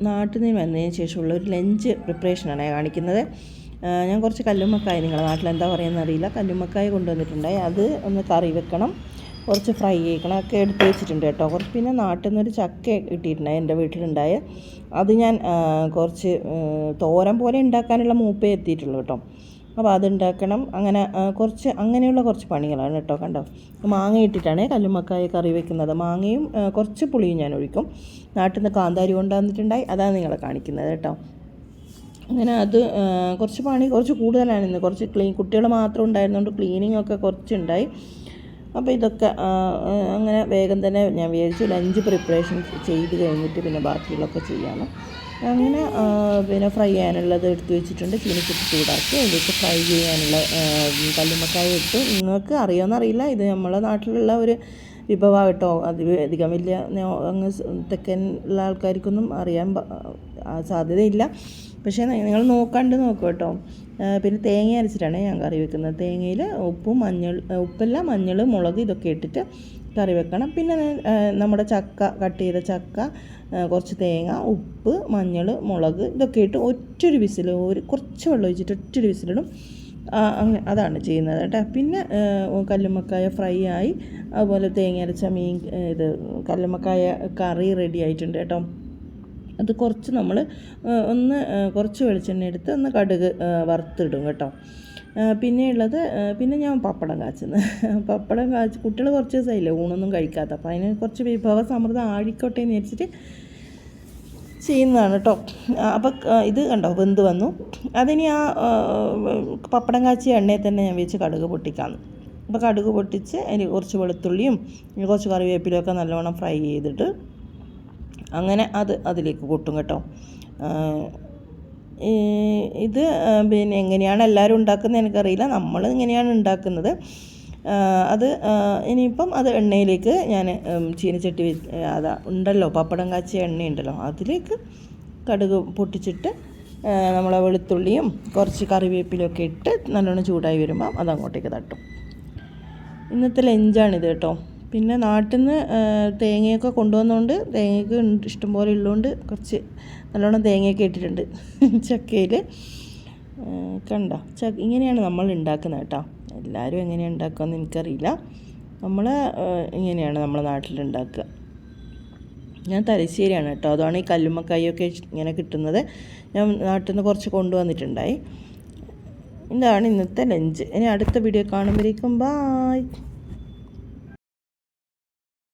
നാട്ടിൽ നിന്ന് വന്നതിന് ശേഷമുള്ള ഒരു ലഞ്ച് പ്രിപ്പറേഷനാണ് കാണിക്കുന്നത്. ഞാൻ കുറച്ച് കല്ലുമ്മക്കായ, നിങ്ങളുടെ നാട്ടിൽ എന്താ പറയുന്നത് അറിയില്ല, കല്ലുമ്മക്കായ കൊണ്ടുവന്നിട്ടുണ്ടായി. അത് ഒന്ന് കറി വെക്കണം, കുറച്ച് ഫ്രൈ ചെയ്യണം ഒക്കെ എടുത്ത് വെച്ചിട്ടുണ്ട് കേട്ടോ. കുറച്ച് പിന്നെ നാട്ടിൽ നിന്നൊരു ചക്ക കിട്ടിയിട്ടുണ്ടായി എൻ്റെ വീട്ടിലുണ്ടായ. അത് ഞാൻ കുറച്ച് തോരൻ പോലെ ഉണ്ടാക്കാനുള്ള മൂപ്പേ എത്തിയിട്ടുള്ളൂ കേട്ടോ. അപ്പോൾ അതുണ്ടാക്കണം. അങ്ങനെ അങ്ങനെയുള്ള കുറച്ച് പണികളാണ് കേട്ടോ. കണ്ടോ, മാങ്ങ ഇട്ടിട്ടാണ് കല്ലുമ്മക്കായ കറി വെക്കുന്നത്. മാങ്ങയും കുറച്ച് പുളിയും ഞാൻ ഒഴിക്കും. നാട്ടിൽ നിന്ന് കാന്താരി കൊണ്ടുവന്നിട്ടുണ്ടായി, അതാണ് നിങ്ങളെ കാണിക്കുന്നത് കേട്ടോ. അങ്ങനെ അത് കുറച്ച് കൂടുതലാണ് ഇന്ന്. കുറച്ച് കുട്ടികൾ മാത്രം ഉണ്ടായിരുന്നുകൊണ്ട് ക്ലീനിങ് ഒക്കെ കുറച്ചുണ്ടായി. അപ്പോൾ ഇതൊക്കെ അങ്ങനെ വേഗം തന്നെ ഞാൻ വിചാരിച്ചു ലഞ്ച് പ്രിപ്പറേഷൻ ചെയ്ത് കഴിഞ്ഞിട്ട് പിന്നെ ബാക്കിയുള്ളതൊക്കെ ചെയ്യാമെന്ന്. അങ്ങനെ പിന്നെ ഫ്രൈ ചെയ്യാനുള്ളത് എടുത്ത് വെച്ചിട്ടുണ്ട്. ചീനിച്ചട്ടി ചൂടാക്കി അതിലേക്ക് ഫ്രൈ ചെയ്യാനുള്ള കല്ലുമ്മക്കായ ഇട്ടു. നിങ്ങൾക്ക് അറിയുമെന്നറിയില്ല, ഇത് നമ്മളെ നാട്ടിലുള്ള ഒരു വിഭവം കേട്ടോ. അധികം വലിയ അങ്ങ് തെക്കനുള്ള ആൾക്കാർക്കൊന്നും അറിയാൻ സാധ്യതയില്ല. പക്ഷേ നിങ്ങൾ നോക്കും കേട്ടോ. പിന്നെ തേങ്ങ അരച്ചിട്ടാണ് ഞാൻ കറി വെക്കുന്നത്. തേങ്ങയിൽ ഉപ്പല്ല മഞ്ഞൾ, മുളക് ഇതൊക്കെ ഇട്ടിട്ട് കറി വെക്കണം. പിന്നെ നമ്മുടെ കട്ട് ചെയ്ത ചക്ക, കുറച്ച് തേങ്ങ, ഉപ്പ്, മഞ്ഞൾ, മുളക് ഇതൊക്കെ ഇട്ട് ഒറ്റൊരു വിസിൽ, കുറച്ച് വെള്ളം ഒഴിച്ചിട്ട് ഒറ്റൊരു വിസിലിടും. അതാണ് ചെയ്യുന്നത് കേട്ടോ. പിന്നെ കല്ലുമ്മക്കായ ഫ്രൈ ആയി, അതുപോലെ തേങ്ങ അരച്ച കല്ലുമ്മക്കായ കറി റെഡി ആയിട്ടുണ്ട് കേട്ടോ. അത് കുറച്ച് നമ്മൾ കുറച്ച് വെളിച്ചെണ്ണ എടുത്ത് കടുക് വറുത്തിടും കേട്ടോ. പിന്നെ ഞാൻ പപ്പടം കാച്ചുന്നത്. കുട്ടികൾ കുറച്ച് ദിവസമായില്ലേ ഊണൊന്നും കഴിക്കാത്ത, അപ്പോൾ അതിന് കുറച്ച് വിഭവ സമൃദ്ധം ആഴിക്കോട്ടെ എന്ന് വിചാരിച്ചിട്ട് ചെയ്യുന്നതാണ് കേട്ടോ. അപ്പോൾ ഇത് കണ്ടോ വെന്ത് വന്നു. അതിന് പപ്പടം കാച്ചിയ എണ്ണയിൽ തന്നെ ഞാൻ വെച്ച് കടുക് പൊട്ടിക്കാമെന്ന്. അപ്പോൾ കടുക് പൊട്ടിച്ച് അതിന് കുറച്ച് വെളുത്തുള്ളിയും കുറച്ച് കറിവേപ്പിലയും ഒക്കെ നല്ലവണ്ണം ഫ്രൈ ചെയ്തിട്ട് അങ്ങനെ അതിലേക്ക് കൂട്ടും കേട്ടോ. ഇത് പിന്നെ എങ്ങനെയാണ് എല്ലാവരും ഉണ്ടാക്കുന്നത് എനിക്കറിയില്ല, നമ്മൾ ഇങ്ങനെയാണ് ഉണ്ടാക്കുന്നത്. ഇനിയിപ്പം അത് എണ്ണയിലേക്ക് ഞാൻ ചീനച്ചട്ടി ഉണ്ടല്ലോ, പപ്പടം കാച്ചിയ എണ്ണയുണ്ടല്ലോ, അതിലേക്ക് കടുക് പൊട്ടിച്ചിട്ട് നമ്മളെ വെളുത്തുള്ളിയും കുറച്ച് കറിവേപ്പിലൊക്കെ ഇട്ട് നല്ലോണം ചൂടായി വരുമ്പം അതങ്ങോട്ടേക്ക് തട്ടും. ഇന്നത്തെ ലഞ്ചാണിത് കേട്ടോ. പിന്നെ നാട്ടിൽ നിന്ന് തേങ്ങയൊക്കെ കൊണ്ടുവന്നുകൊണ്ട്, തേങ്ങയ്ക്ക് ഇഷ്ടംപോലെ ഉള്ളതുകൊണ്ട് കുറച്ച് നല്ലോണം തേങ്ങയൊക്കെ ഇട്ടിട്ടുണ്ട് ചക്കയിൽ. ഇങ്ങനെയാണ് നമ്മൾ ഉണ്ടാക്കുന്നത് കേട്ടോ. എല്ലാവരും എങ്ങനെയാണ് ഉണ്ടാക്കുകയെന്ന് എനിക്കറിയില്ല. ഇങ്ങനെയാണ് നമ്മളെ നാട്ടിലുണ്ടാക്കുക. ഞാൻ തലശ്ശേരിയാണ് കേട്ടോ, അതാണ് ഈ കല്ലുമ്മക്കായൊക്കെ ഇങ്ങനെ കിട്ടുന്നത്. ഞാൻ നാട്ടിൽ നിന്ന് കുറച്ച് കൊണ്ടുവന്നിട്ടുണ്ടായി. ഇതാണ് ഇന്നത്തെ ലഞ്ച്. ഇനി അടുത്ത വീഡിയോ കാണുമ്പോഴേക്കും ബായ്.